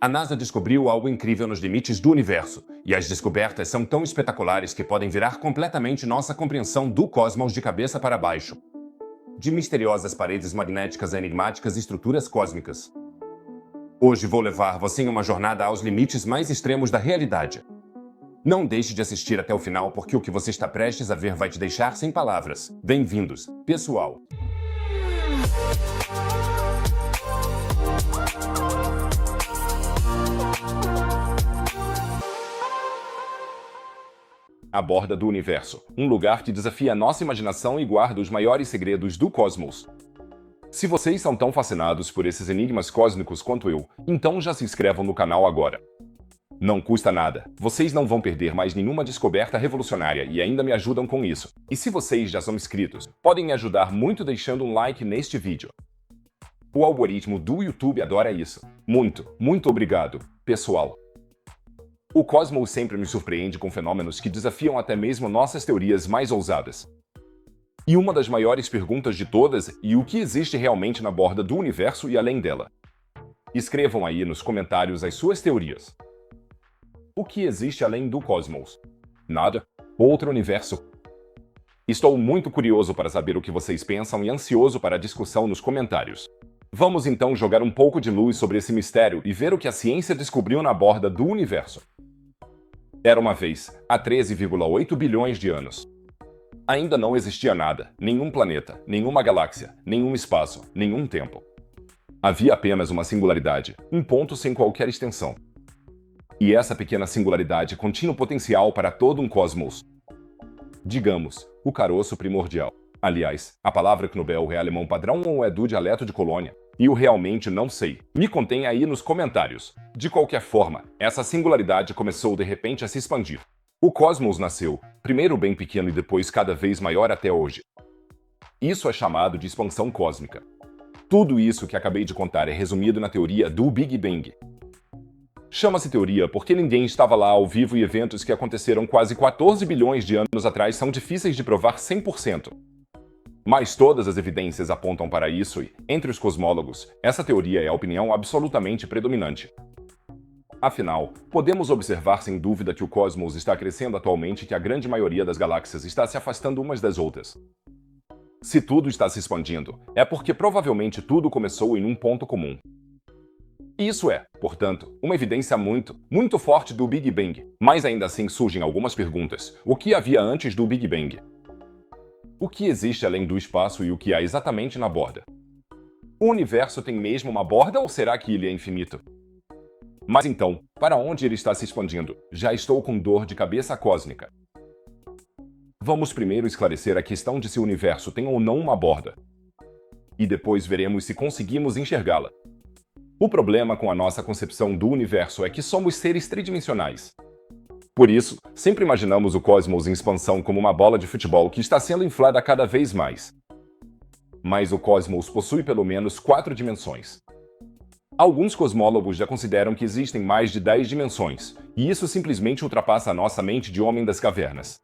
A NASA descobriu algo incrível nos limites do universo, e as descobertas são tão espetaculares que podem virar completamente nossa compreensão do cosmos de cabeça para baixo. De misteriosas paredes magnéticas a enigmáticas estruturas cósmicas. Hoje vou levar você em uma jornada aos limites mais extremos da realidade. Não deixe de assistir até o final porque o que você está prestes a ver vai te deixar sem palavras. Bem-vindos, pessoal! A borda do universo, um lugar que desafia a nossa imaginação e guarda os maiores segredos do cosmos. Se vocês são tão fascinados por esses enigmas cósmicos quanto eu, então já se inscrevam no canal agora. Não custa nada, vocês não vão perder mais nenhuma descoberta revolucionária e ainda me ajudam com isso. E se vocês já são inscritos, podem me ajudar muito deixando um like neste vídeo. O algoritmo do YouTube adora isso. Muito obrigado, pessoal! O cosmos sempre me surpreende com fenômenos que desafiam até mesmo nossas teorias mais ousadas. E uma das maiores perguntas de todas é o que existe realmente na borda do universo e além dela? Escrevam aí nos comentários as suas teorias. O que existe além do cosmos? Nada? Outro universo? Estou muito curioso para saber o que vocês pensam e ansioso para a discussão nos comentários. Vamos então jogar um pouco de luz sobre esse mistério e ver o que a ciência descobriu na borda do universo. Era uma vez, há 13,8 bilhões de anos. Ainda não existia nada, nenhum planeta, nenhuma galáxia, nenhum espaço, nenhum tempo. Havia apenas uma singularidade, um ponto sem qualquer extensão. E essa pequena singularidade continha o potencial para todo um cosmos. Digamos, o caroço primordial. Aliás, a palavra Knobel é alemão padrão ou é do dialeto de Colônia? E eu realmente não sei. Me contem aí nos comentários. De qualquer forma, essa singularidade começou de repente a se expandir. O cosmos nasceu, primeiro bem pequeno e depois cada vez maior até hoje. Isso é chamado de expansão cósmica. Tudo isso que acabei de contar é resumido na teoria do Big Bang. Chama-se teoria porque ninguém estava lá ao vivo e eventos que aconteceram quase 14 bilhões de anos atrás são difíceis de provar 100%. Mas todas as evidências apontam para isso e, entre os cosmólogos, essa teoria é a opinião absolutamente predominante. Afinal, podemos observar sem dúvida que o cosmos está crescendo atualmente e que a grande maioria das galáxias está se afastando umas das outras. Se tudo está se expandindo, é porque provavelmente tudo começou em um ponto comum. Isso é, portanto, uma evidência muito forte do Big Bang. Mas ainda assim surgem algumas perguntas. O que havia antes do Big Bang? O que existe além do espaço e o que há exatamente na borda? O universo tem mesmo uma borda ou será que ele é infinito? Mas então, para onde ele está se expandindo? Já estou com dor de cabeça cósmica. Vamos primeiro esclarecer a questão de se o universo tem ou não uma borda. E depois veremos se conseguimos enxergá-la. O problema com a nossa concepção do universo é que somos seres tridimensionais. Por isso, sempre imaginamos o cosmos em expansão como uma bola de futebol que está sendo inflada cada vez mais. Mas o cosmos possui pelo menos 4 dimensões. Alguns cosmólogos já consideram que existem mais de 10 dimensões, e isso simplesmente ultrapassa a nossa mente de homem das cavernas.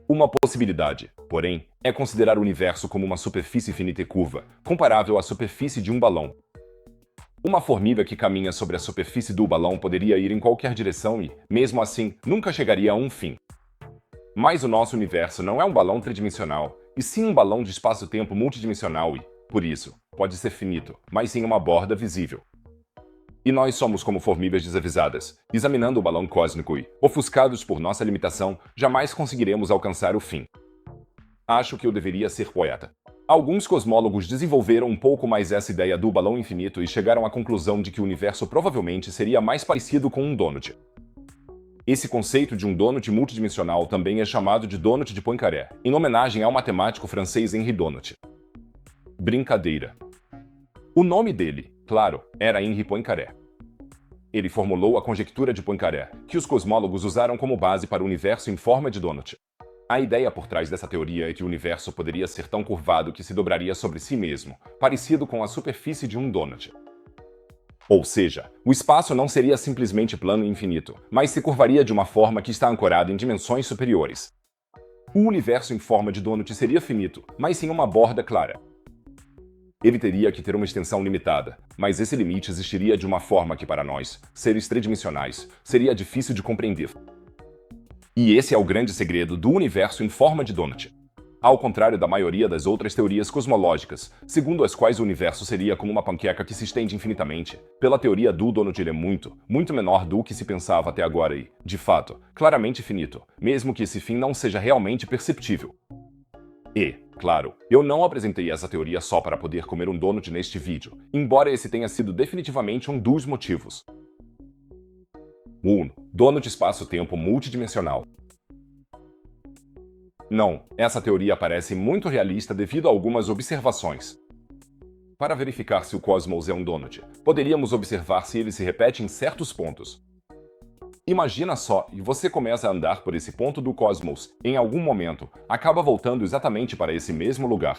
Uma possibilidade, porém, é considerar o universo como uma superfície finita e curva, comparável à superfície de um balão. Uma formiga que caminha sobre a superfície do balão poderia ir em qualquer direção e, mesmo assim, nunca chegaria a um fim. Mas o nosso universo não é um balão tridimensional, e sim um balão de espaço-tempo multidimensional e, por isso, pode ser finito, mas sem uma borda visível. E nós somos como formigas desavisadas, examinando o balão cósmico e, ofuscados por nossa limitação, jamais conseguiremos alcançar o fim. Acho que eu deveria ser poeta. Alguns cosmólogos desenvolveram um pouco mais essa ideia do balão infinito e chegaram à conclusão de que o universo provavelmente seria mais parecido com um donut. Esse conceito de um donut multidimensional também é chamado de donut de Poincaré, em homenagem ao matemático francês Henri Donut. Brincadeira. O nome dele, claro, era Henri Poincaré. Ele formulou a conjectura de Poincaré, que os cosmólogos usaram como base para o universo em forma de donut. A ideia por trás dessa teoria é que o universo poderia ser tão curvado que se dobraria sobre si mesmo, parecido com a superfície de um donut. Ou seja, o espaço não seria simplesmente plano e infinito, mas se curvaria de uma forma que está ancorada em dimensões superiores. O universo em forma de donut seria finito, mas sem uma borda clara. Ele teria que ter uma extensão limitada, mas esse limite existiria de uma forma que para nós, seres tridimensionais, seria difícil de compreender. E esse é o grande segredo do universo em forma de donut. Ao contrário da maioria das outras teorias cosmológicas, segundo as quais o universo seria como uma panqueca que se estende infinitamente, pela teoria do donut ele é muito, muito menor do que se pensava até agora e, de fato, claramente finito, mesmo que esse fim não seja realmente perceptível. E, claro, eu não apresentei essa teoria só para poder comer um donut neste vídeo, embora esse tenha sido definitivamente um dos motivos. 1. Donut espaço-tempo multidimensional. Não, essa teoria parece muito realista devido a algumas observações. Para verificar se o cosmos é um donut, poderíamos observar se ele se repete em certos pontos. Imagina só, e você começa a andar por esse ponto do cosmos, em algum momento, acaba voltando exatamente para esse mesmo lugar.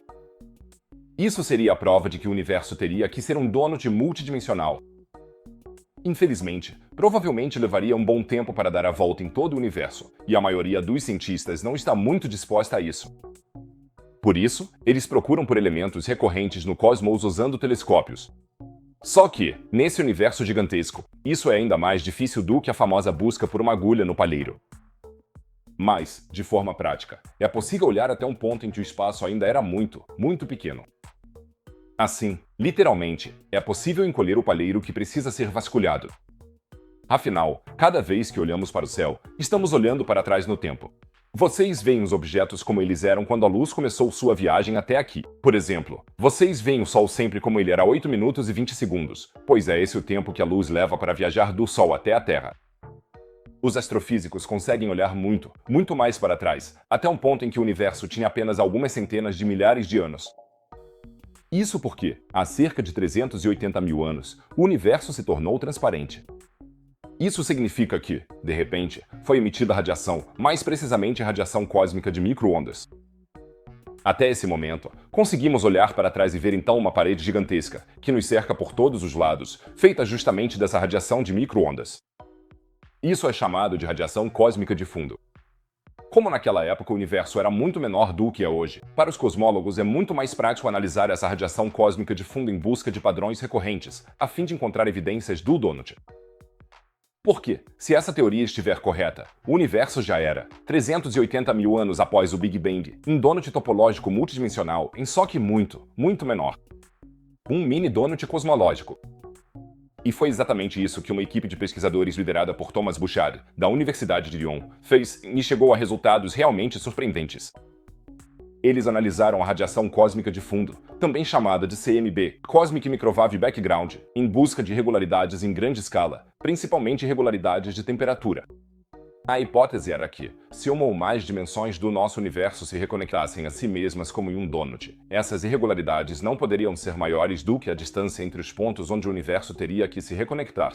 Isso seria a prova de que o universo teria que ser um donut multidimensional. Infelizmente, provavelmente levaria um bom tempo para dar a volta em todo o universo, e a maioria dos cientistas não está muito disposta a isso. Por isso, eles procuram por elementos recorrentes no cosmos usando telescópios. Só que, nesse universo gigantesco, isso é ainda mais difícil do que a famosa busca por uma agulha no palheiro. Mas, de forma prática, é possível olhar até um ponto em que o espaço ainda era muito, muito pequeno. Assim, literalmente, é possível encolher o palheiro que precisa ser vasculhado. Afinal, cada vez que olhamos para o céu, estamos olhando para trás no tempo. Vocês veem os objetos como eles eram quando a luz começou sua viagem até aqui. Por exemplo, vocês veem o Sol sempre como ele era 8 minutos e 20 segundos, pois é esse o tempo que a luz leva para viajar do Sol até a Terra. Os astrofísicos conseguem olhar muito, muito mais para trás, até um ponto em que o universo tinha apenas algumas centenas de milhares de anos. Isso porque, há cerca de 380 mil anos, o universo se tornou transparente. Isso significa que, de repente, foi emitida radiação, mais precisamente radiação cósmica de micro-ondas. Até esse momento, conseguimos olhar para trás e ver então uma parede gigantesca, que nos cerca por todos os lados, feita justamente dessa radiação de micro-ondas. Isso é chamado de radiação cósmica de fundo. Como naquela época o universo era muito menor do que é hoje, para os cosmólogos é muito mais prático analisar essa radiação cósmica de fundo em busca de padrões recorrentes, a fim de encontrar evidências do donut. Porque, se essa teoria estiver correta, o universo já era, 380 mil anos após o Big Bang, um donut topológico multidimensional em só que muito, muito menor. Um mini donut cosmológico. E foi exatamente isso que uma equipe de pesquisadores liderada por Thomas Bouchard, da Universidade de Lyon, fez e chegou a resultados realmente surpreendentes. Eles analisaram a radiação cósmica de fundo, também chamada de CMB, Cosmic Microwave Background, em busca de irregularidades em grande escala, principalmente irregularidades de temperatura. A hipótese era que, se uma ou mais dimensões do nosso universo se reconectassem a si mesmas como em um donut, essas irregularidades não poderiam ser maiores do que a distância entre os pontos onde o universo teria que se reconectar.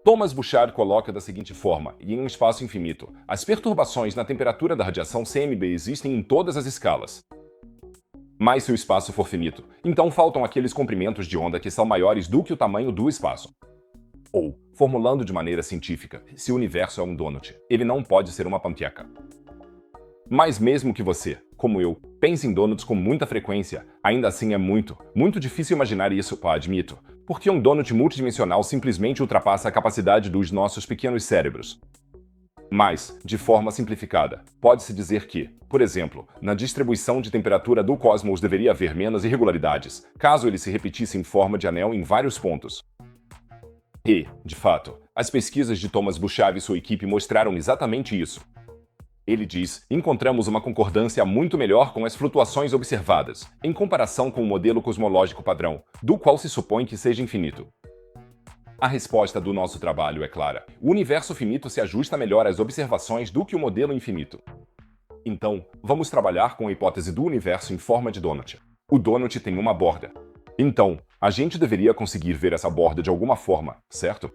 Thomas Bouchard coloca da seguinte forma, e em um espaço infinito, as perturbações na temperatura da radiação CMB existem em todas as escalas. Mas se o espaço for finito, então faltam aqueles comprimentos de onda que são maiores do que o tamanho do espaço. Ou, formulando de maneira científica, se o universo é um donut, ele não pode ser uma panqueca. Mas mesmo que você, como eu, pense em donuts com muita frequência, ainda assim é muito, muito difícil imaginar isso, admito, porque um donut multidimensional simplesmente ultrapassa a capacidade dos nossos pequenos cérebros. Mas, de forma simplificada, pode-se dizer que, por exemplo, na distribuição de temperatura do cosmos deveria haver menos irregularidades, caso ele se repetisse em forma de anel em vários pontos. E, de fato, as pesquisas de Thomas Bouchard e sua equipe mostraram exatamente isso. Ele diz: encontramos uma concordância muito melhor com as flutuações observadas, em comparação com o modelo cosmológico padrão, do qual se supõe que seja infinito. A resposta do nosso trabalho é clara. O universo finito se ajusta melhor às observações do que o modelo infinito. Então, vamos trabalhar com a hipótese do universo em forma de donut. O donut tem uma borda. Então, a gente deveria conseguir ver essa borda de alguma forma, certo?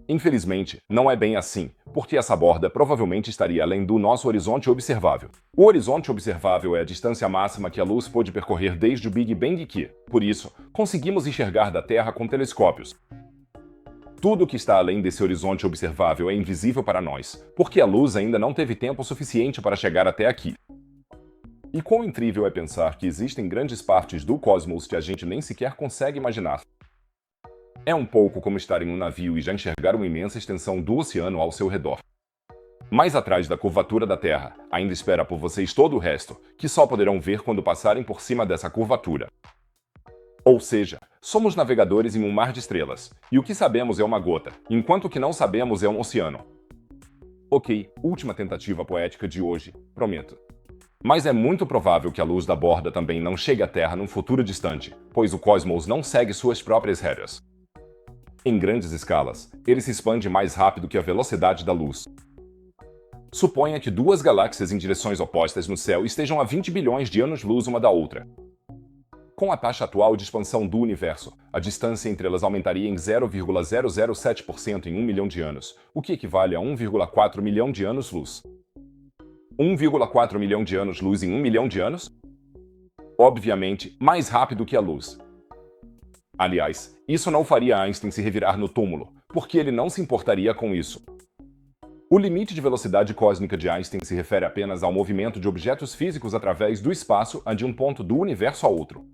Infelizmente, não é bem assim, porque essa borda provavelmente estaria além do nosso horizonte observável. O horizonte observável é a distância máxima que a luz pôde percorrer desde o Big Bang que, por isso, conseguimos enxergar da Terra com telescópios. Tudo que está além desse horizonte observável é invisível para nós, porque a luz ainda não teve tempo suficiente para chegar até aqui. E quão incrível é pensar que existem grandes partes do cosmos que a gente nem sequer consegue imaginar. É um pouco como estar em um navio e já enxergar uma imensa extensão do oceano ao seu redor. Mais atrás da curvatura da Terra, ainda espera por vocês todo o resto, que só poderão ver quando passarem por cima dessa curvatura. Ou seja, somos navegadores em um mar de estrelas, e o que sabemos é uma gota, enquanto o que não sabemos é um oceano. Ok, última tentativa poética de hoje, prometo. Mas é muito provável que a luz da borda também não chegue à Terra num futuro distante, pois o cosmos não segue suas próprias regras. Em grandes escalas, ele se expande mais rápido que a velocidade da luz. Suponha que duas galáxias em direções opostas no céu estejam a 20 bilhões de anos-luz uma da outra. Com a taxa atual de expansão do universo, a distância entre elas aumentaria em 0,007% em 1 milhão de anos, o que equivale a 1,4 milhão de anos-luz. 1,4 milhão de anos-luz em 1 milhão de anos? Obviamente, mais rápido que a luz. Aliás, isso não faria Einstein se revirar no túmulo, porque ele não se importaria com isso. O limite de velocidade cósmica de Einstein se refere apenas ao movimento de objetos físicos através do espaço de um ponto do universo a outro.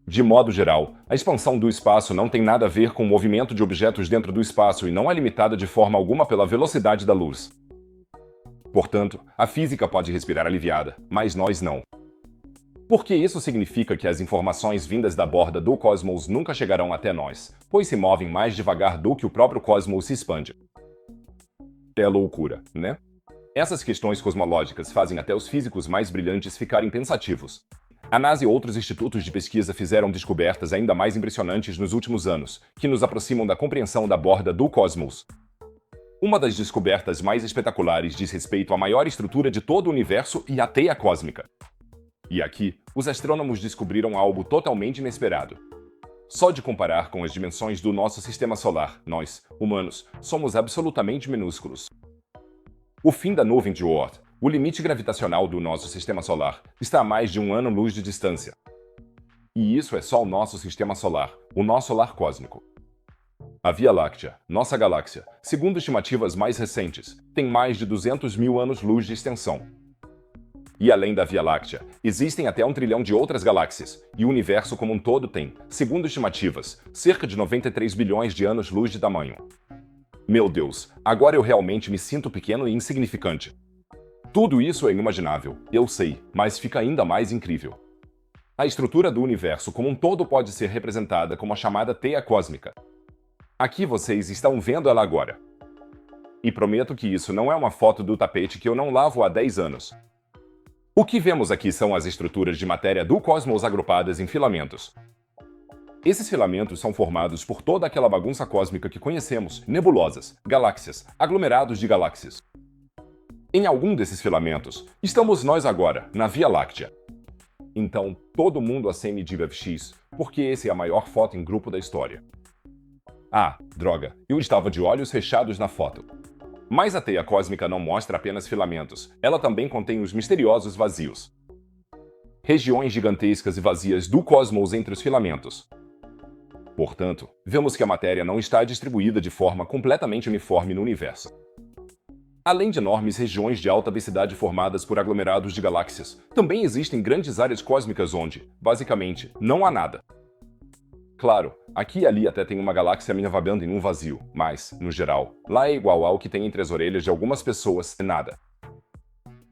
De modo geral, a expansão do espaço não tem nada a ver com o movimento de objetos dentro do espaço e não é limitada de forma alguma pela velocidade da luz. Portanto, a física pode respirar aliviada, mas nós não. Porque isso significa que as informações vindas da borda do cosmos nunca chegarão até nós, pois se movem mais devagar do que o próprio cosmos se expande. É loucura, né? Essas questões cosmológicas fazem até os físicos mais brilhantes ficarem pensativos. A NASA e outros institutos de pesquisa fizeram descobertas ainda mais impressionantes nos últimos anos, que nos aproximam da compreensão da borda do cosmos. Uma das descobertas mais espetaculares diz respeito à maior estrutura de todo o universo e à teia cósmica. E aqui, os astrônomos descobriram algo totalmente inesperado. Só de comparar com as dimensões do nosso sistema solar, nós, humanos, somos absolutamente minúsculos. O fim da nuvem de Oort, o limite gravitacional do nosso sistema solar, está a mais de um ano-luz de distância. E isso é só o nosso sistema solar, o nosso lar cósmico. A Via Láctea, nossa galáxia, segundo estimativas mais recentes, tem mais de 200 mil anos-luz de extensão. E além da Via Láctea, existem até 1 trilhão de outras galáxias, e o universo como um todo tem, segundo estimativas, cerca de 93 bilhões de anos-luz de tamanho. Meu Deus, agora eu realmente me sinto pequeno e insignificante. Tudo isso é inimaginável, eu sei, mas fica ainda mais incrível. A estrutura do universo como um todo pode ser representada como a chamada teia cósmica. Aqui vocês estão vendo ela agora. E prometo que isso não é uma foto do tapete que eu não lavo há 10 anos. O que vemos aqui são as estruturas de matéria do cosmos agrupadas em filamentos. Esses filamentos são formados por toda aquela bagunça cósmica que conhecemos, nebulosas, galáxias, aglomerados de galáxias. Em algum desses filamentos, estamos nós agora, na Via Láctea. Então, todo mundo acene DivX, porque esse é a maior foto em grupo da história. Ah, droga, eu estava de olhos fechados na foto. Mas a teia cósmica não mostra apenas filamentos, ela também contém os misteriosos vazios. Regiões gigantescas e vazias do cosmos entre os filamentos. Portanto, vemos que a matéria não está distribuída de forma completamente uniforme no universo. Além de enormes regiões de alta densidade formadas por aglomerados de galáxias, também existem grandes áreas cósmicas onde, basicamente, não há nada. Claro, aqui e ali até tem uma galáxia minha vagando em um vazio, mas, no geral, lá é igual ao que tem entre as orelhas de algumas pessoas, nada.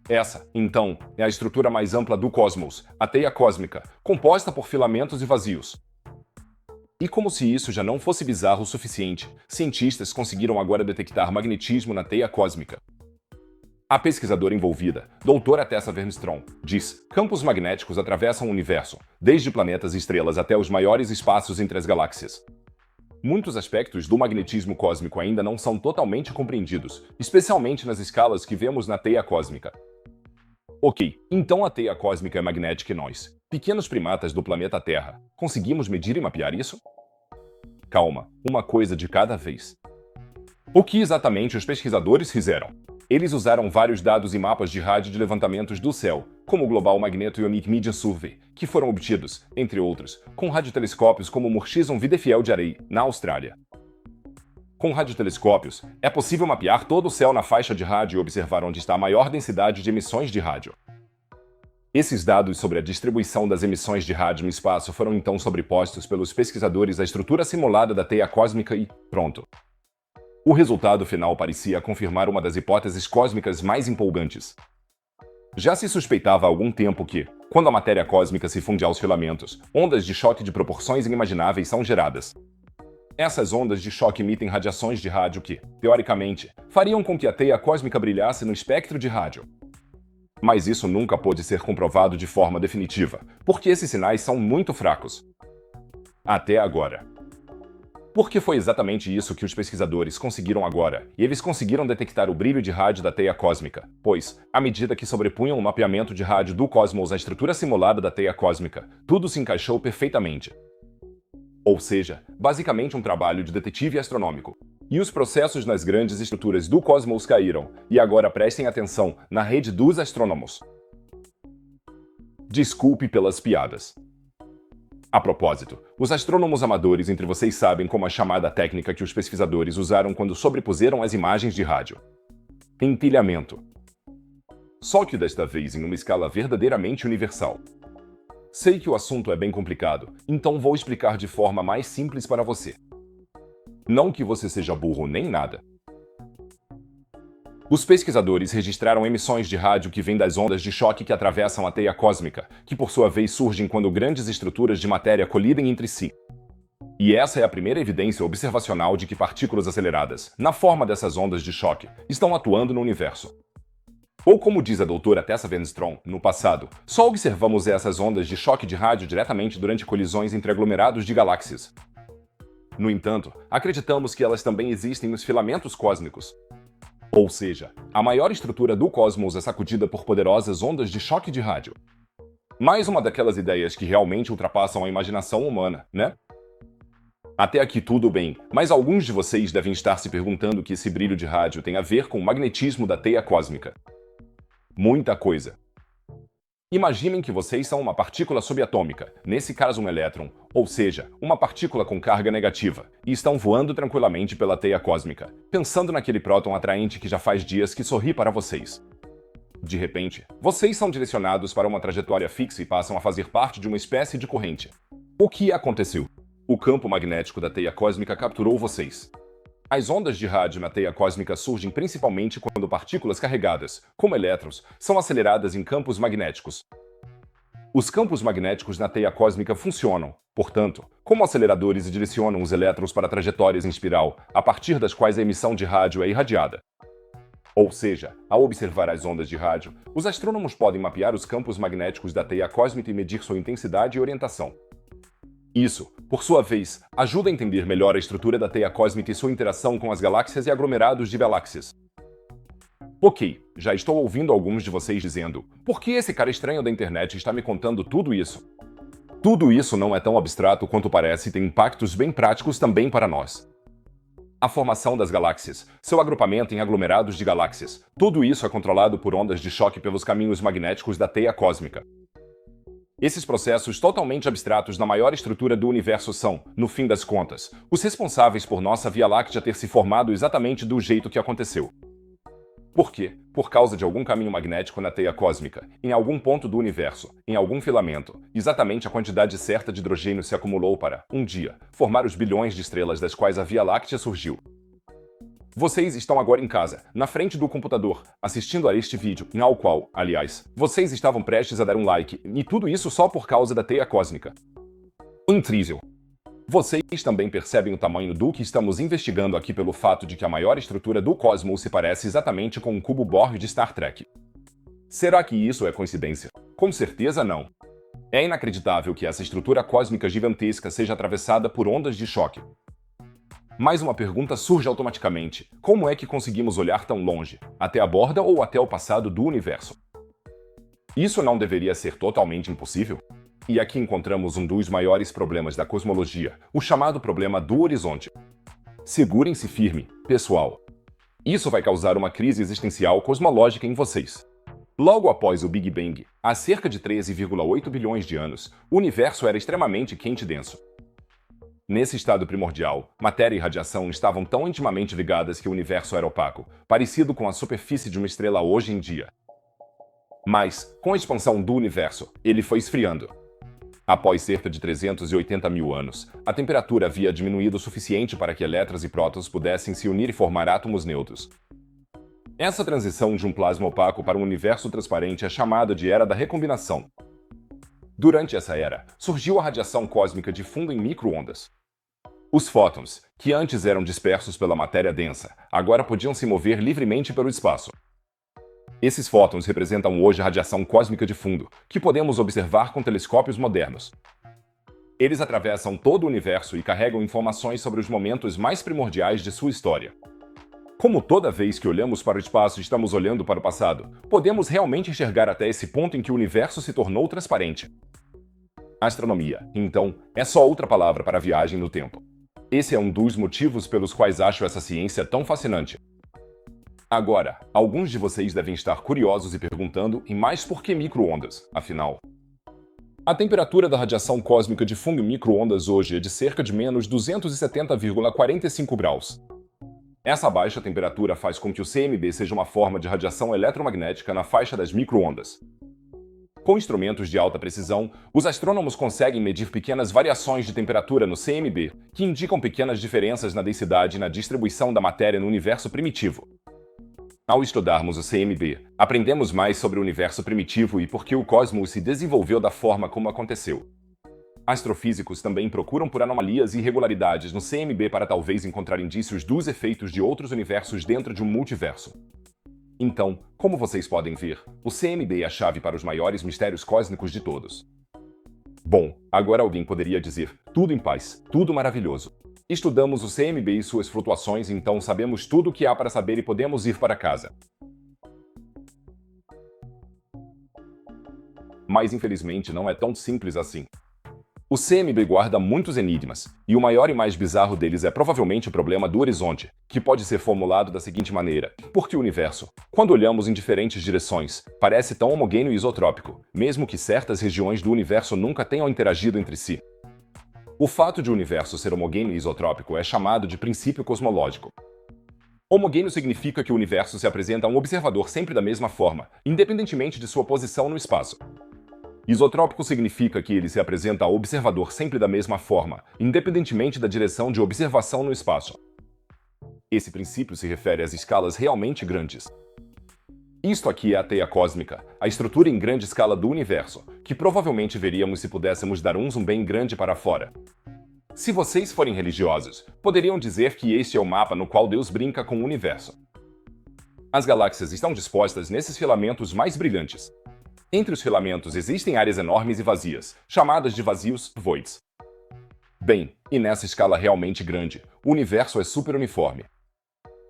Essa, então, é a estrutura mais ampla do cosmos, a teia cósmica, composta por filamentos e vazios. E como se isso já não fosse bizarro o suficiente, cientistas conseguiram agora detectar magnetismo na teia cósmica. A pesquisadora envolvida, doutora Tessa Vermstrom, diz: campos magnéticos atravessam o universo, desde planetas e estrelas até os maiores espaços entre as galáxias. Muitos aspectos do magnetismo cósmico ainda não são totalmente compreendidos, especialmente nas escalas que vemos na teia cósmica. Ok, então a teia cósmica é magnética e nós, pequenos primatas do planeta Terra, conseguimos medir e mapear isso? Calma, uma coisa de cada vez. O que exatamente os pesquisadores fizeram? Eles usaram vários dados e mapas de rádio de levantamentos do céu, como o Global Magneto Ionic Media Survey, que foram obtidos, entre outros, com radiotelescópios como o Murchison Videfjeld Array, na Austrália. Com radiotelescópios, é possível mapear todo o céu na faixa de rádio e observar onde está a maior densidade de emissões de rádio. Esses dados sobre a distribuição das emissões de rádio no espaço foram então sobrepostos pelos pesquisadores à estrutura simulada da teia cósmica e pronto. O resultado final parecia confirmar uma das hipóteses cósmicas mais empolgantes. Já se suspeitava há algum tempo que, quando a matéria cósmica se funde aos filamentos, ondas de choque de proporções inimagináveis são geradas. Essas ondas de choque emitem radiações de rádio que, teoricamente, fariam com que a teia cósmica brilhasse no espectro de rádio. Mas isso nunca pôde ser comprovado de forma definitiva, porque esses sinais são muito fracos. Até agora. Porque foi exatamente isso que os pesquisadores conseguiram agora, e eles conseguiram detectar o brilho de rádio da teia cósmica, pois, à medida que sobrepunham o mapeamento de rádio do cosmos à estrutura simulada da teia cósmica, tudo se encaixou perfeitamente. Ou seja, basicamente um trabalho de detetive astronômico. E os processos nas grandes estruturas do cosmos caíram, e agora prestem atenção na rede dos astrônomos. Desculpe pelas piadas. A propósito, os astrônomos amadores entre vocês sabem como a chamada técnica que os pesquisadores usaram quando sobrepuseram as imagens de rádio. Empilhamento. Só que desta vez em uma escala verdadeiramente universal. Sei que o assunto é bem complicado, então vou explicar de forma mais simples para você. Não que você seja burro nem nada. Os pesquisadores registraram emissões de rádio que vêm das ondas de choque que atravessam a teia cósmica, que por sua vez surgem quando grandes estruturas de matéria colidem entre si. E essa é a primeira evidência observacional de que partículas aceleradas, na forma dessas ondas de choque, estão atuando no universo. Ou como diz a doutora Tessa Wenstrom, no passado, só observamos essas ondas de choque de rádio diretamente durante colisões entre aglomerados de galáxias. No entanto, acreditamos que elas também existem nos filamentos cósmicos. Ou seja, a maior estrutura do cosmos é sacudida por poderosas ondas de choque de rádio. Mais uma daquelas ideias que realmente ultrapassam a imaginação humana, né? Até aqui tudo bem, mas alguns de vocês devem estar se perguntando o que esse brilho de rádio tem a ver com o magnetismo da teia cósmica. Muita coisa. Imaginem que vocês são uma partícula subatômica, nesse caso um elétron, ou seja, uma partícula com carga negativa, e estão voando tranquilamente pela teia cósmica, pensando naquele próton atraente que já faz dias que sorri para vocês. De repente, vocês são direcionados para uma trajetória fixa e passam a fazer parte de uma espécie de corrente. O que aconteceu? O campo magnético da teia cósmica capturou vocês. As ondas de rádio na teia cósmica surgem principalmente quando partículas carregadas, como elétrons, são aceleradas em campos magnéticos. Os campos magnéticos na teia cósmica funcionam, portanto, como aceleradores e direcionam os elétrons para trajetórias em espiral, a partir das quais a emissão de rádio é irradiada. Ou seja, ao observar as ondas de rádio, os astrônomos podem mapear os campos magnéticos da teia cósmica e medir sua intensidade e orientação. Isso, por sua vez, ajuda a entender melhor a estrutura da teia cósmica e sua interação com as galáxias e aglomerados de galáxias. Ok, já estou ouvindo alguns de vocês dizendo: por que esse cara estranho da internet está me contando tudo isso? Tudo isso não é tão abstrato quanto parece e tem impactos bem práticos também para nós. A formação das galáxias, seu agrupamento em aglomerados de galáxias, tudo isso é controlado por ondas de choque pelos caminhos magnéticos da teia cósmica. Esses processos totalmente abstratos na maior estrutura do universo são, no fim das contas, os responsáveis por nossa Via Láctea ter se formado exatamente do jeito que aconteceu. Por quê? Por causa de algum caminho magnético na teia cósmica, em algum ponto do universo, em algum filamento, exatamente a quantidade certa de hidrogênio se acumulou para, um dia, formar os bilhões de estrelas das quais a Via Láctea surgiu. Vocês estão agora em casa, na frente do computador, assistindo a este vídeo, ao qual, aliás, vocês estavam prestes a dar um like, e tudo isso só por causa da teia cósmica. Incrível! Vocês também percebem o tamanho do que estamos investigando aqui pelo fato de que a maior estrutura do cosmos se parece exatamente com um cubo Borg de Star Trek. Será que isso é coincidência? Com certeza não. É inacreditável que essa estrutura cósmica gigantesca seja atravessada por ondas de choque. Mais uma pergunta surge automaticamente: como é que conseguimos olhar tão longe? Até a borda ou até o passado do universo? Isso não deveria ser totalmente impossível? E aqui encontramos um dos maiores problemas da cosmologia, o chamado problema do horizonte. Segurem-se firme, pessoal. Isso vai causar uma crise existencial cosmológica em vocês. Logo após o Big Bang, há cerca de 13,8 bilhões de anos, o universo era extremamente quente e denso. Nesse estado primordial, matéria e radiação estavam tão intimamente ligadas que o universo era opaco, parecido com a superfície de uma estrela hoje em dia. Mas, com a expansão do universo, ele foi esfriando. Após cerca de 380 mil anos, a temperatura havia diminuído o suficiente para que elétrons e prótons pudessem se unir e formar átomos neutros. Essa transição de um plasma opaco para um universo transparente é chamada de Era da Recombinação. Durante essa era, surgiu a radiação cósmica de fundo em micro-ondas. Os fótons, que antes eram dispersos pela matéria densa, agora podiam se mover livremente pelo espaço. Esses fótons representam hoje a radiação cósmica de fundo, que podemos observar com telescópios modernos. Eles atravessam todo o universo e carregam informações sobre os momentos mais primordiais de sua história. Como toda vez que olhamos para o espaço estamos olhando para o passado, podemos realmente enxergar até esse ponto em que o universo se tornou transparente. Astronomia, então, é só outra palavra para a viagem no tempo. Esse é um dos motivos pelos quais acho essa ciência tão fascinante. Agora, alguns de vocês devem estar curiosos e perguntando, e mais por que micro-ondas, afinal? A temperatura da radiação cósmica de fundo em micro-ondas hoje é de cerca de menos 270,45 graus. Essa baixa temperatura faz com que o CMB seja uma forma de radiação eletromagnética na faixa das micro-ondas. Com instrumentos de alta precisão, os astrônomos conseguem medir pequenas variações de temperatura no CMB, que indicam pequenas diferenças na densidade e na distribuição da matéria no universo primitivo. Ao estudarmos o CMB, aprendemos mais sobre o universo primitivo e por que o cosmos se desenvolveu da forma como aconteceu. Astrofísicos também procuram por anomalias e irregularidades no CMB para talvez encontrar indícios dos efeitos de outros universos dentro de um multiverso. Então, como vocês podem ver, o CMB é a chave para os maiores mistérios cósmicos de todos. Bom, agora alguém poderia dizer, tudo em paz, tudo maravilhoso. Estudamos o CMB e suas flutuações, então sabemos tudo o que há para saber e podemos ir para casa. Mas infelizmente não é tão simples assim. O CMB guarda muitos enigmas, e o maior e mais bizarro deles é provavelmente o problema do horizonte, que pode ser formulado da seguinte maneira: por que o universo, quando olhamos em diferentes direções, parece tão homogêneo e isotrópico, mesmo que certas regiões do universo nunca tenham interagido entre si? O fato de o universo ser homogêneo e isotrópico é chamado de princípio cosmológico. Homogêneo significa que o universo se apresenta a um observador sempre da mesma forma, independentemente de sua posição no espaço. Isotrópico significa que ele se apresenta ao observador sempre da mesma forma, independentemente da direção de observação no espaço. Esse princípio se refere às escalas realmente grandes. Isto aqui é a teia cósmica, a estrutura em grande escala do universo, que provavelmente veríamos se pudéssemos dar um zoom bem grande para fora. Se vocês forem religiosos, poderiam dizer que este é o mapa no qual Deus brinca com o universo. As galáxias estão dispostas nesses filamentos mais brilhantes. Entre os filamentos existem áreas enormes e vazias, chamadas de vazios, voids. Bem, e nessa escala realmente grande, o universo é super uniforme.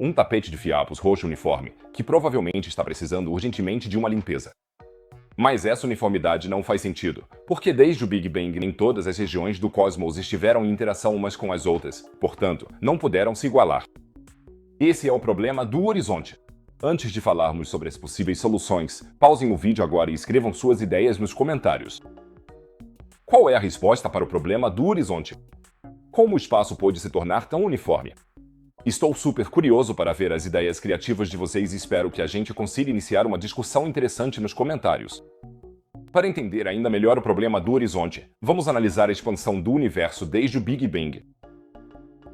Um tapete de fiapos roxo uniforme, que provavelmente está precisando urgentemente de uma limpeza. Mas essa uniformidade não faz sentido, porque desde o Big Bang nem todas as regiões do cosmos estiveram em interação umas com as outras, portanto, não puderam se igualar. Esse é o problema do horizonte. Antes de falarmos sobre as possíveis soluções, pausem o vídeo agora e escrevam suas ideias nos comentários. Qual é a resposta para o problema do horizonte? Como o espaço pôde se tornar tão uniforme? Estou super curioso para ver as ideias criativas de vocês e espero que a gente consiga iniciar uma discussão interessante nos comentários. Para entender ainda melhor o problema do horizonte, vamos analisar a expansão do universo desde o Big Bang.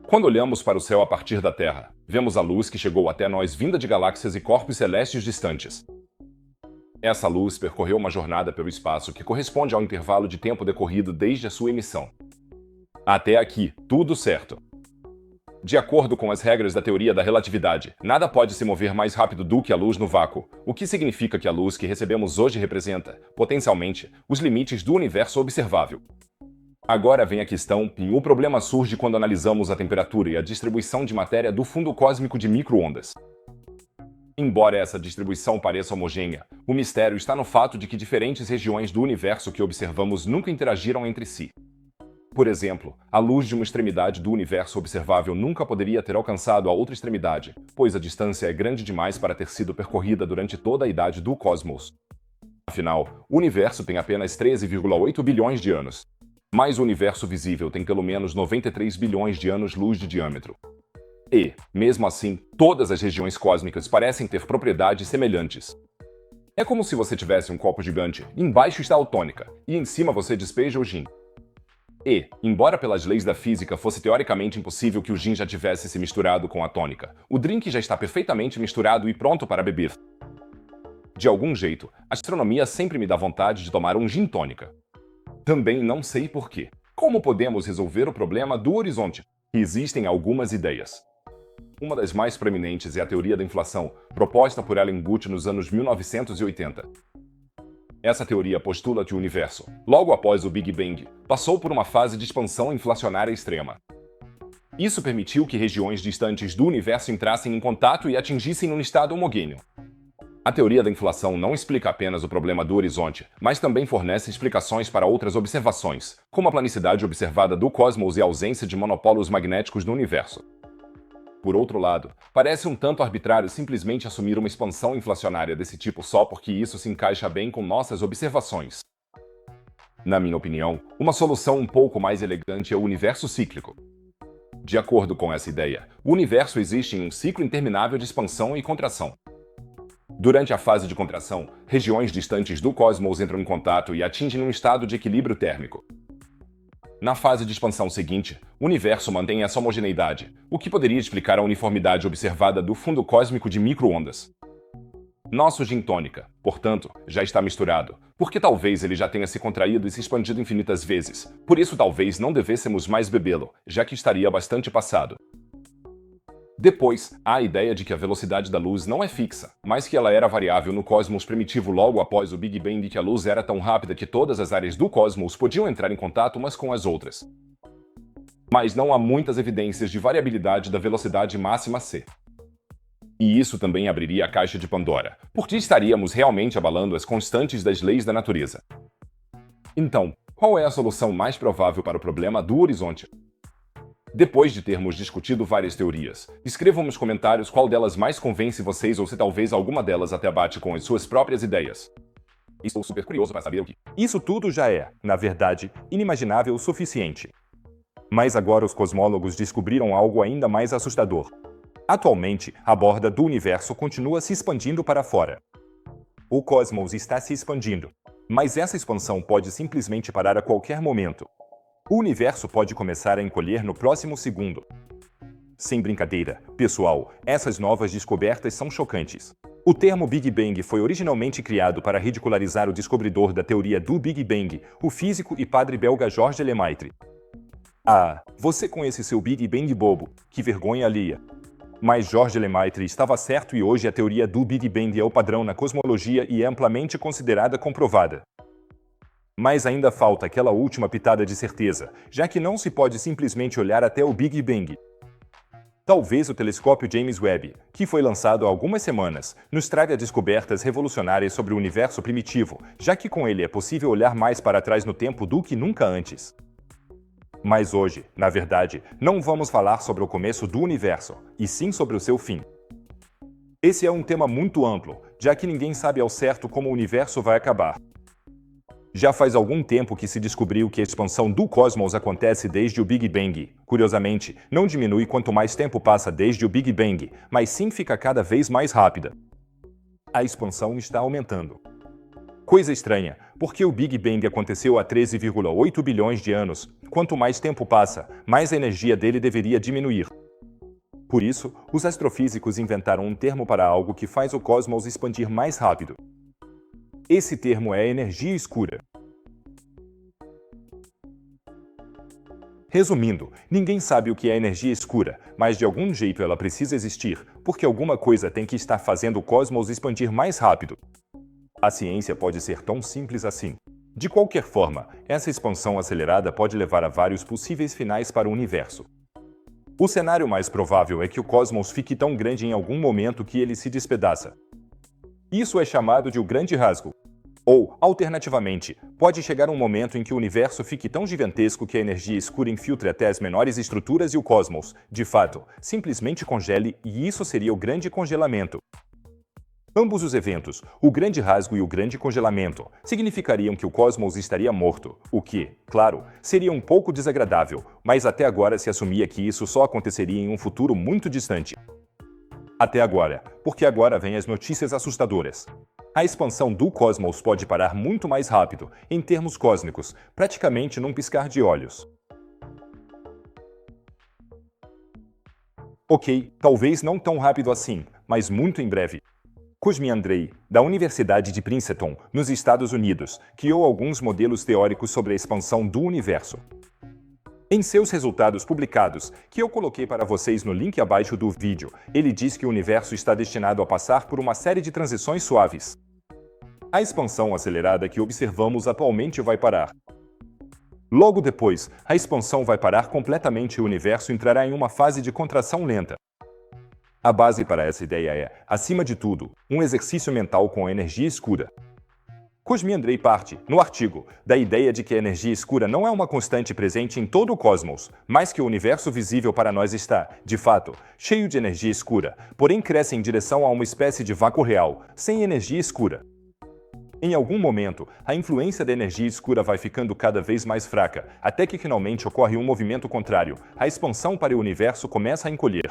Quando olhamos para o céu a partir da Terra, vemos a luz que chegou até nós vinda de galáxias e corpos celestes distantes. Essa luz percorreu uma jornada pelo espaço que corresponde ao intervalo de tempo decorrido desde a sua emissão. Até aqui, tudo certo. De acordo com as regras da teoria da relatividade, nada pode se mover mais rápido do que a luz no vácuo, o que significa que a luz que recebemos hoje representa, potencialmente, os limites do universo observável. Agora vem a questão, e o problema surge quando analisamos a temperatura e a distribuição de matéria do fundo cósmico de micro-ondas. Embora essa distribuição pareça homogênea, o mistério está no fato de que diferentes regiões do universo que observamos nunca interagiram entre si. Por exemplo, a luz de uma extremidade do universo observável nunca poderia ter alcançado a outra extremidade, pois a distância é grande demais para ter sido percorrida durante toda a idade do cosmos. Afinal, o universo tem apenas 13,8 bilhões de anos. Mas o universo visível tem pelo menos 93 bilhões de anos-luz de diâmetro. E, mesmo assim, todas as regiões cósmicas parecem ter propriedades semelhantes. É como se você tivesse um copo gigante, embaixo está a tônica, e em cima você despeja o gin. E, embora pelas leis da física fosse teoricamente impossível que o gin já tivesse se misturado com a tônica, o drink já está perfeitamente misturado e pronto para beber. De algum jeito, a astronomia sempre me dá vontade de tomar um gin tônica. Também não sei porquê. Como podemos resolver o problema do horizonte? Existem algumas ideias. Uma das mais proeminentes é a teoria da inflação, proposta por Alan Guth nos anos 1980. Essa teoria postula que o universo, logo após o Big Bang, passou por uma fase de expansão inflacionária extrema. Isso permitiu que regiões distantes do universo entrassem em contato e atingissem um estado homogêneo. A teoria da inflação não explica apenas o problema do horizonte, mas também fornece explicações para outras observações, como a planicidade observada do cosmos e a ausência de monopolos magnéticos no universo. Por outro lado, parece um tanto arbitrário simplesmente assumir uma expansão inflacionária desse tipo só porque isso se encaixa bem com nossas observações. Na minha opinião, uma solução um pouco mais elegante é o universo cíclico. De acordo com essa ideia, o universo existe em um ciclo interminável de expansão e contração. Durante a fase de contração, regiões distantes do cosmos entram em contato e atingem um estado de equilíbrio térmico. Na fase de expansão seguinte, o universo mantém essa homogeneidade, o que poderia explicar a uniformidade observada do fundo cósmico de micro-ondas. Nosso gin tônica, portanto, já está misturado, porque talvez ele já tenha se contraído e se expandido infinitas vezes, por isso talvez não devêssemos mais bebê-lo, já que estaria bastante passado. Depois, há a ideia de que a velocidade da luz não é fixa, mas que ela era variável no cosmos primitivo logo após o Big Bang e que a luz era tão rápida que todas as áreas do cosmos podiam entrar em contato umas com as outras. Mas não há muitas evidências de variabilidade da velocidade máxima c. E isso também abriria a caixa de Pandora, porque estaríamos realmente abalando as constantes das leis da natureza. Então, qual é a solução mais provável para o problema do horizonte? Depois de termos discutido várias teorias, escrevam nos comentários qual delas mais convence vocês ou se talvez alguma delas até bate com as suas próprias ideias. Estou super curioso para saber o que. Isso tudo já é, na verdade, inimaginável o suficiente. Mas agora os cosmólogos descobriram algo ainda mais assustador. Atualmente, a borda do universo continua se expandindo para fora. O cosmos está se expandindo, mas essa expansão pode simplesmente parar a qualquer momento. O universo pode começar a encolher no próximo segundo. Sem brincadeira, pessoal, essas novas descobertas são chocantes. O termo Big Bang foi originalmente criado para ridicularizar o descobridor da teoria do Big Bang, o físico e padre belga Georges Lemaitre. Ah, você com esse seu Big Bang bobo, que vergonha alheia. Mas Georges Lemaitre estava certo e hoje a teoria do Big Bang é o padrão na cosmologia e é amplamente considerada comprovada. Mas ainda falta aquela última pitada de certeza, já que não se pode simplesmente olhar até o Big Bang. Talvez o telescópio James Webb, que foi lançado há algumas semanas, nos traga descobertas revolucionárias sobre o universo primitivo, já que com ele é possível olhar mais para trás no tempo do que nunca antes. Mas hoje, na verdade, não vamos falar sobre o começo do universo, e sim sobre o seu fim. Esse é um tema muito amplo, já que ninguém sabe ao certo como o universo vai acabar. Já faz algum tempo que se descobriu que a expansão do cosmos acontece desde o Big Bang. Curiosamente, não diminui quanto mais tempo passa desde o Big Bang, mas sim fica cada vez mais rápida. A expansão está aumentando. Coisa estranha, porque o Big Bang aconteceu há 13,8 bilhões de anos. Quanto mais tempo passa, mais a energia dele deveria diminuir. Por isso, os astrofísicos inventaram um termo para algo que faz o cosmos expandir mais rápido. Esse termo é energia escura. Resumindo, ninguém sabe o que é energia escura, mas de algum jeito ela precisa existir, porque alguma coisa tem que estar fazendo o cosmos expandir mais rápido. A ciência pode ser tão simples assim. De qualquer forma, essa expansão acelerada pode levar a vários possíveis finais para o universo. O cenário mais provável é que o cosmos fique tão grande em algum momento que ele se despedaça. Isso é chamado de o grande rasgo. Ou, alternativamente, pode chegar um momento em que o universo fique tão gigantesco que a energia escura infiltre até as menores estruturas e o cosmos, de fato, simplesmente congele, e isso seria o grande congelamento. Ambos os eventos, o grande rasgo e o grande congelamento, significariam que o cosmos estaria morto, o que, claro, seria um pouco desagradável, mas até agora se assumia que isso só aconteceria em um futuro muito distante. Até agora, porque agora vêm as notícias assustadoras. A expansão do cosmos pode parar muito mais rápido, em termos cósmicos, praticamente num piscar de olhos. Ok, talvez não tão rápido assim, mas muito em breve. Cosme Andrei, da Universidade de Princeton, nos Estados Unidos, criou alguns modelos teóricos sobre a expansão do universo. Em seus resultados publicados, que eu coloquei para vocês no link abaixo do vídeo, ele diz que o universo está destinado a passar por uma série de transições suaves. A expansão acelerada que observamos atualmente vai parar. Logo depois, a expansão vai parar completamente e o universo entrará em uma fase de contração lenta. A base para essa ideia é, acima de tudo, um exercício mental com a energia escura. Cosme Andrei parte, no artigo, da ideia de que a energia escura não é uma constante presente em todo o cosmos, mas que o universo visível para nós está, de fato, cheio de energia escura, porém cresce em direção a uma espécie de vácuo real, sem energia escura. Em algum momento, a influência da energia escura vai ficando cada vez mais fraca, até que finalmente ocorre um movimento contrário, a expansão para o universo começa a encolher.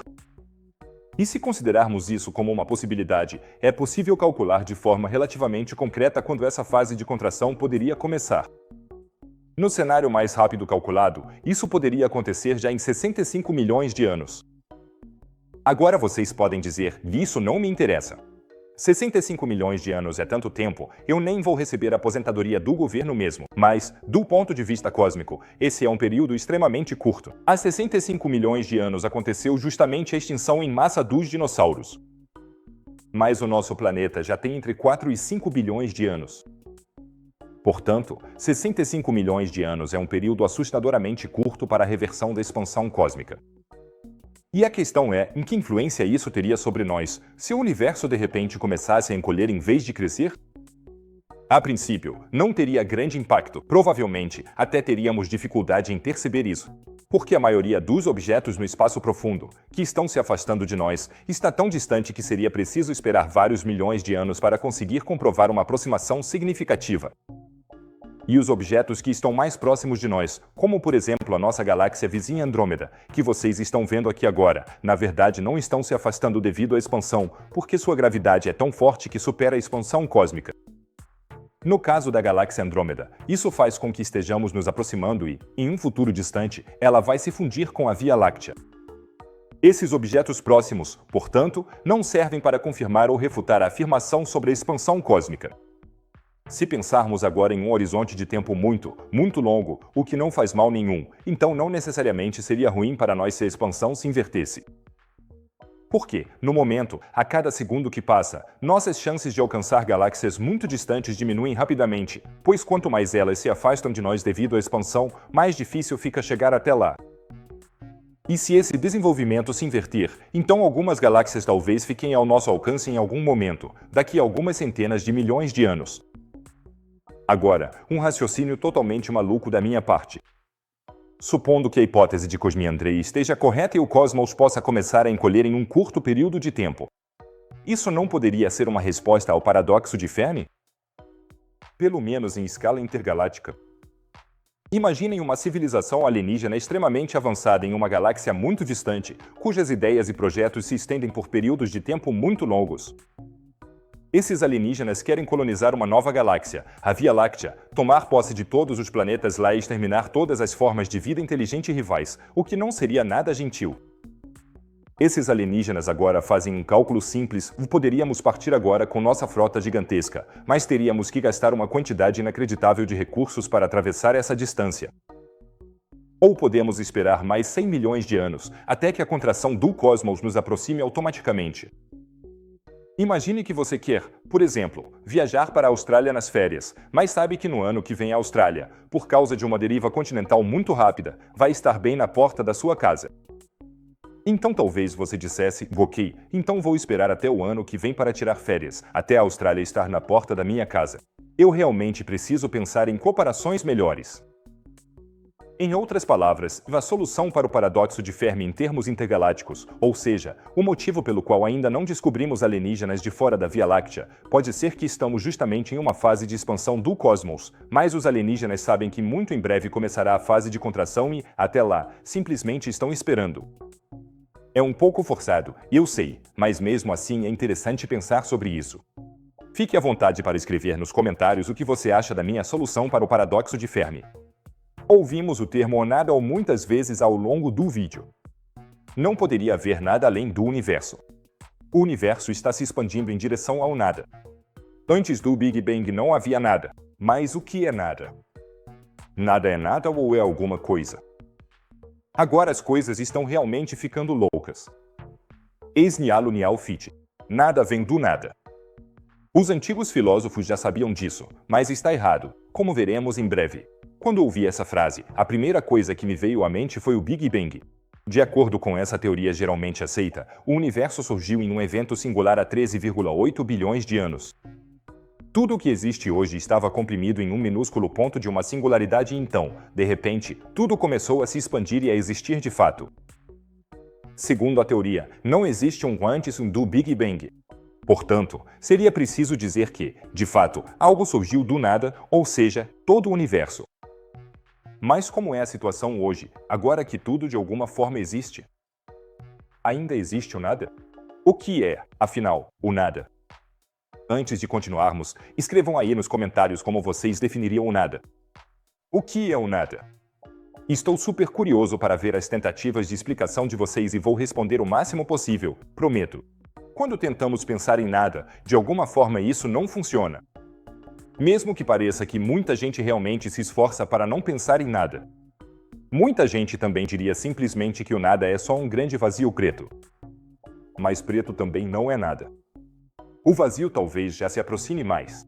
E se considerarmos isso como uma possibilidade, é possível calcular de forma relativamente concreta quando essa fase de contração poderia começar. No cenário mais rápido calculado, isso poderia acontecer já em 65 milhões de anos. Agora vocês podem dizer, isso não me interessa. 65 milhões de anos é tanto tempo, eu nem vou receber a aposentadoria do governo mesmo. Mas, do ponto de vista cósmico, esse é um período extremamente curto. Há 65 milhões de anos aconteceu justamente a extinção em massa dos dinossauros. Mas o nosso planeta já tem entre 4 e 5 bilhões de anos. Portanto, 65 milhões de anos é um período assustadoramente curto para a reversão da expansão cósmica. E a questão é, em que influência isso teria sobre nós, se o universo de repente começasse a encolher em vez de crescer? A princípio, não teria grande impacto, provavelmente até teríamos dificuldade em perceber isso, porque a maioria dos objetos no espaço profundo, que estão se afastando de nós, está tão distante que seria preciso esperar vários milhões de anos para conseguir comprovar uma aproximação significativa. E os objetos que estão mais próximos de nós, como por exemplo a nossa galáxia vizinha Andrômeda, que vocês estão vendo aqui agora, na verdade não estão se afastando devido à expansão, porque sua gravidade é tão forte que supera a expansão cósmica. No caso da galáxia Andrômeda, isso faz com que estejamos nos aproximando e, em um futuro distante, ela vai se fundir com a Via Láctea. Esses objetos próximos, portanto, não servem para confirmar ou refutar a afirmação sobre a expansão cósmica. Se pensarmos agora em um horizonte de tempo muito, muito longo, o que não faz mal nenhum, então não necessariamente seria ruim para nós se a expansão se invertesse. Porque, no momento, a cada segundo que passa, nossas chances de alcançar galáxias muito distantes diminuem rapidamente, pois quanto mais elas se afastam de nós devido à expansão, mais difícil fica chegar até lá. E se esse desenvolvimento se inverter, então algumas galáxias talvez fiquem ao nosso alcance em algum momento, daqui a algumas centenas de milhões de anos. Agora, um raciocínio totalmente maluco da minha parte. Supondo que a hipótese de Cosme Andrei esteja correta e o cosmos possa começar a encolher em um curto período de tempo, isso não poderia ser uma resposta ao paradoxo de Fermi? Pelo menos em escala intergaláctica. Imaginem uma civilização alienígena extremamente avançada em uma galáxia muito distante, cujas ideias e projetos se estendem por períodos de tempo muito longos. Esses alienígenas querem colonizar uma nova galáxia, a Via Láctea, tomar posse de todos os planetas lá e exterminar todas as formas de vida inteligente e rivais, o que não seria nada gentil. Esses alienígenas agora fazem um cálculo simples, poderíamos partir agora com nossa frota gigantesca, mas teríamos que gastar uma quantidade inacreditável de recursos para atravessar essa distância. Ou podemos esperar mais 100 milhões de anos, até que a contração do cosmos nos aproxime automaticamente. Imagine que você quer, por exemplo, viajar para a Austrália nas férias, mas sabe que no ano que vem a Austrália, por causa de uma deriva continental muito rápida, vai estar bem na porta da sua casa. Então talvez você dissesse, ok, então vou esperar até o ano que vem para tirar férias, até a Austrália estar na porta da minha casa. Eu realmente preciso pensar em comparações melhores. Em outras palavras, a solução para o paradoxo de Fermi em termos intergalácticos, ou seja, o motivo pelo qual ainda não descobrimos alienígenas de fora da Via Láctea, pode ser que estamos justamente em uma fase de expansão do cosmos, mas os alienígenas sabem que muito em breve começará a fase de contração e, até lá, simplesmente estão esperando. É um pouco forçado, eu sei, mas mesmo assim é interessante pensar sobre isso. Fique à vontade para escrever nos comentários o que você acha da minha solução para o paradoxo de Fermi. Ouvimos o termo nada muitas vezes ao longo do vídeo. Não poderia haver nada além do universo. O universo está se expandindo em direção ao nada. Antes do Big Bang não havia nada. Mas o que é nada? Nada é nada ou é alguma coisa? Agora as coisas estão realmente ficando loucas. Eis nihilo nihil fit. Nada vem do nada. Os antigos filósofos já sabiam disso, mas está errado, como veremos em breve. Quando ouvi essa frase, a primeira coisa que me veio à mente foi o Big Bang. De acordo com essa teoria geralmente aceita, o universo surgiu em um evento singular há 13,8 bilhões de anos. Tudo o que existe hoje estava comprimido em um minúsculo ponto de uma singularidade e então, de repente, tudo começou a se expandir e a existir de fato. Segundo a teoria, não existe um antes do Big Bang. Portanto, seria preciso dizer que, de fato, algo surgiu do nada, ou seja, todo o universo. Mas como é a situação hoje, agora que tudo de alguma forma existe? Ainda existe o nada? O que é, afinal, o nada? Antes de continuarmos, escrevam aí nos comentários como vocês definiriam o nada. O que é o nada? Estou super curioso para ver as tentativas de explicação de vocês e vou responder o máximo possível, prometo. Quando tentamos pensar em nada, de alguma forma isso não funciona. Mesmo que pareça que muita gente realmente se esforça para não pensar em nada. Muita gente também diria simplesmente que o nada é só um grande vazio preto. Mas preto também não é nada. O vazio talvez já se aproxime mais.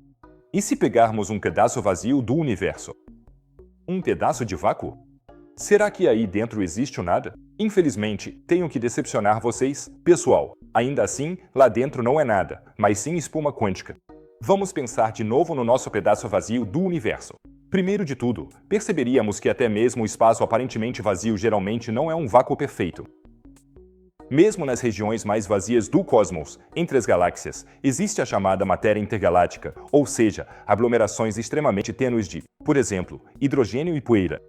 E se pegarmos um pedaço vazio do universo? Um pedaço de vácuo? Será que aí dentro existe o nada? Infelizmente, tenho que decepcionar vocês, pessoal. Ainda assim, lá dentro não é nada, mas sim espuma quântica. Vamos pensar de novo no nosso pedaço vazio do universo. Primeiro de tudo, perceberíamos que até mesmo o espaço aparentemente vazio geralmente não é um vácuo perfeito. Mesmo nas regiões mais vazias do cosmos, entre as galáxias, existe a chamada matéria intergaláctica, ou seja, aglomerações extremamente tênues de, por exemplo, hidrogênio e poeira.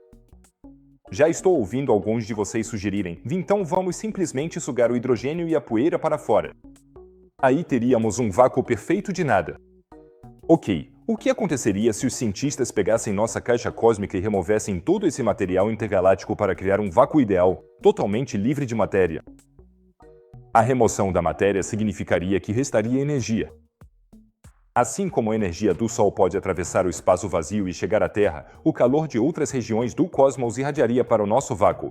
Já estou ouvindo alguns de vocês sugerirem, então vamos simplesmente sugar o hidrogênio e a poeira para fora. Aí teríamos um vácuo perfeito de nada. Ok, o que aconteceria se os cientistas pegassem nossa caixa cósmica e removessem todo esse material intergaláctico para criar um vácuo ideal, totalmente livre de matéria? A remoção da matéria significaria que restaria energia. Assim como a energia do Sol pode atravessar o espaço vazio e chegar à Terra, o calor de outras regiões do cosmos irradiaria para o nosso vácuo.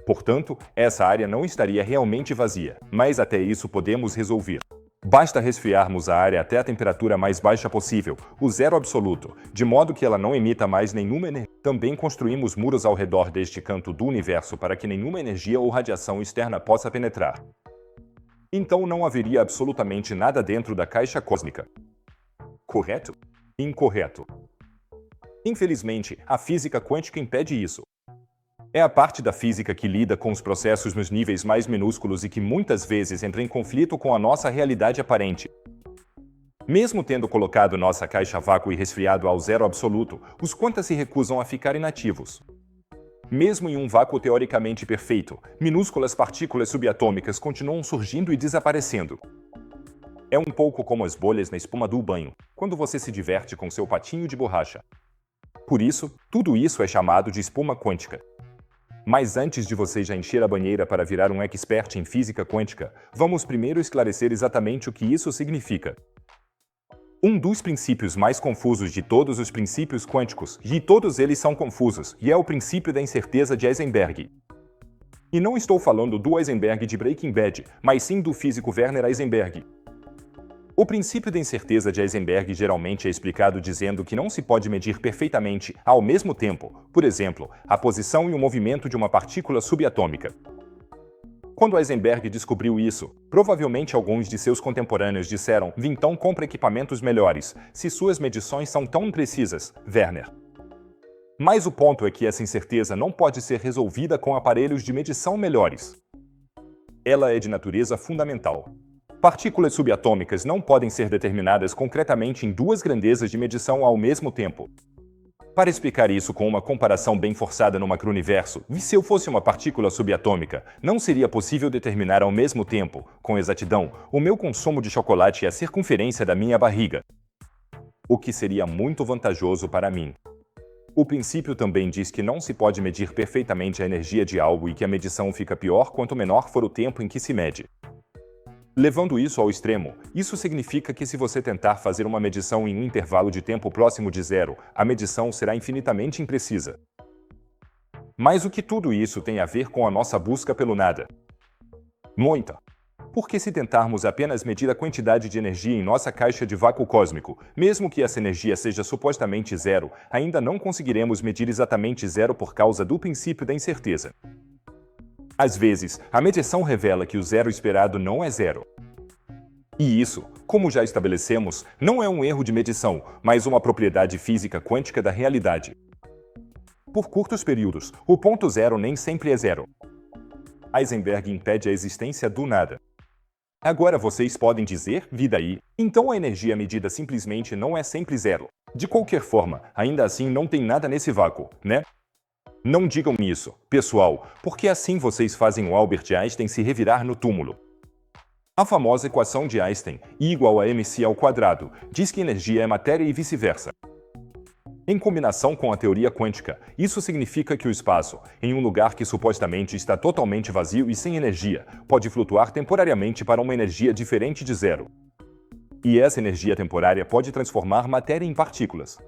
Portanto, essa área não estaria realmente vazia, mas até isso podemos resolver. Basta resfriarmos a área até a temperatura mais baixa possível, o zero absoluto, de modo que ela não emita mais nenhuma energia. Também construímos muros ao redor deste canto do universo para que nenhuma energia ou radiação externa possa penetrar. Então não haveria absolutamente nada dentro da caixa cósmica. Correto? Incorreto. Infelizmente, a física quântica impede isso. É a parte da física que lida com os processos nos níveis mais minúsculos e que muitas vezes entra em conflito com a nossa realidade aparente. Mesmo tendo colocado nossa caixa vácuo e resfriado ao zero absoluto, os quantas se recusam a ficar inativos. Mesmo em um vácuo teoricamente perfeito, minúsculas partículas subatômicas continuam surgindo e desaparecendo. É um pouco como as bolhas na espuma do banho, quando você se diverte com seu patinho de borracha. Por isso, tudo isso é chamado de espuma quântica. Mas antes de você já encher a banheira para virar um expert em física quântica, vamos primeiro esclarecer exatamente o que isso significa. Um dos princípios mais confusos de todos os princípios quânticos, e todos eles são confusos, e é o princípio da incerteza de Heisenberg. E não estou falando do Heisenberg de Breaking Bad, mas sim do físico Werner Heisenberg. O princípio da incerteza de Heisenberg geralmente é explicado dizendo que não se pode medir perfeitamente, ao mesmo tempo, por exemplo, a posição e o movimento de uma partícula subatômica. Quando Heisenberg descobriu isso, provavelmente alguns de seus contemporâneos disseram: então compre equipamentos melhores, se suas medições são tão precisas, Werner. Mas o ponto é que essa incerteza não pode ser resolvida com aparelhos de medição melhores. Ela é de natureza fundamental. Partículas subatômicas não podem ser determinadas concretamente em duas grandezas de medição ao mesmo tempo. Para explicar isso com uma comparação bem forçada no macro-universo, se eu fosse uma partícula subatômica, não seria possível determinar ao mesmo tempo, com exatidão, o meu consumo de chocolate e a circunferência da minha barriga, o que seria muito vantajoso para mim. O princípio também diz que não se pode medir perfeitamente a energia de algo e que a medição fica pior quanto menor for o tempo em que se mede. Levando isso ao extremo, isso significa que se você tentar fazer uma medição em um intervalo de tempo próximo de zero, a medição será infinitamente imprecisa. Mas o que tudo isso tem a ver com a nossa busca pelo nada? Muita. Porque se tentarmos apenas medir a quantidade de energia em nossa caixa de vácuo cósmico, mesmo que essa energia seja supostamente zero, ainda não conseguiremos medir exatamente zero por causa do princípio da incerteza. Às vezes, a medição revela que o zero esperado não é zero. E isso, como já estabelecemos, não é um erro de medição, mas uma propriedade física quântica da realidade. Por curtos períodos, o ponto zero nem sempre é zero. Heisenberg impede a existência do nada. Agora vocês podem dizer, e daí? Então a energia medida simplesmente não é sempre zero. De qualquer forma, ainda assim não tem nada nesse vácuo, né? Não digam isso, pessoal, porque assim vocês fazem o Albert Einstein se revirar no túmulo. A famosa equação de Einstein, I igual a mc ao quadrado, diz que energia é matéria e vice-versa. Em combinação com a teoria quântica, isso significa que o espaço, em um lugar que supostamente está totalmente vazio e sem energia, pode flutuar temporariamente para uma energia diferente de zero. E essa energia temporária pode transformar matéria em partículas.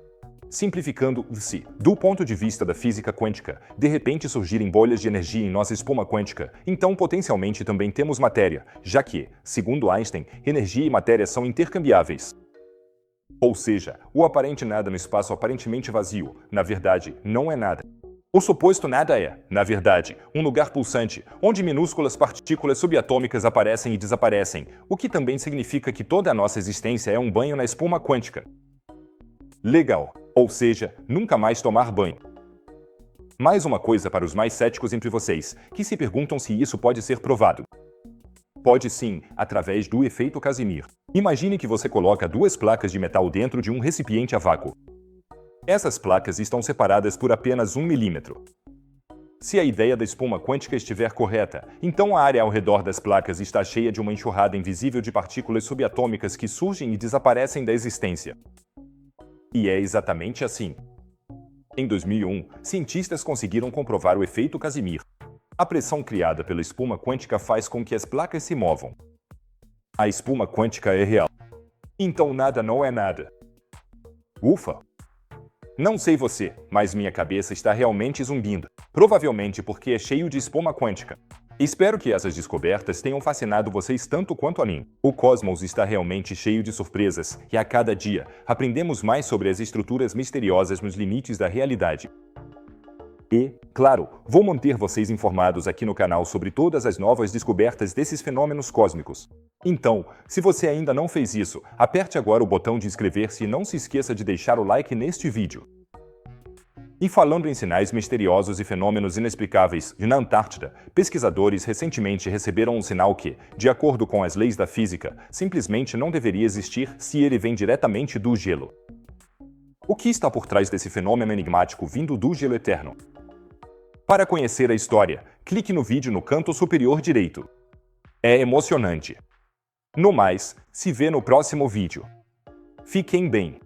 Simplificando-se, do ponto de vista da física quântica, de repente surgirem bolhas de energia em nossa espuma quântica, então potencialmente também temos matéria, já que, segundo Einstein, energia e matéria são intercambiáveis. Ou seja, o aparente nada no espaço aparentemente vazio, na verdade, não é nada. O suposto nada é, na verdade, um lugar pulsante, onde minúsculas partículas subatômicas aparecem e desaparecem, o que também significa que toda a nossa existência é um banho na espuma quântica. Legal. Ou seja, nunca mais tomar banho. Mais uma coisa para os mais céticos entre vocês, que se perguntam se isso pode ser provado. Pode sim, através do efeito Casimir. Imagine que você coloca duas placas de metal dentro de um recipiente a vácuo. Essas placas estão separadas por apenas 1 milímetro. Se a ideia da espuma quântica estiver correta, então a área ao redor das placas está cheia de uma enxurrada invisível de partículas subatômicas que surgem e desaparecem da existência. E é exatamente assim. Em 2001, cientistas conseguiram comprovar o efeito Casimir. A pressão criada pela espuma quântica faz com que as placas se movam. A espuma quântica é real. Então nada não é nada. Ufa! Não sei você, mas minha cabeça está realmente zumbindo. Provavelmente porque é cheio de espuma quântica. Espero que essas descobertas tenham fascinado vocês tanto quanto a mim. O cosmos está realmente cheio de surpresas, e a cada dia aprendemos mais sobre as estruturas misteriosas nos limites da realidade. E, claro, vou manter vocês informados aqui no canal sobre todas as novas descobertas desses fenômenos cósmicos. Então, se você ainda não fez isso, aperte agora o botão de inscrever-se e não se esqueça de deixar o like neste vídeo. E falando em sinais misteriosos e fenômenos inexplicáveis, na Antártida, pesquisadores recentemente receberam um sinal que, de acordo com as leis da física, simplesmente não deveria existir se ele vem diretamente do gelo. O que está por trás desse fenômeno enigmático vindo do gelo eterno? Para conhecer a história, clique no vídeo no canto superior direito. É emocionante. No mais, se vê no próximo vídeo. Fiquem bem.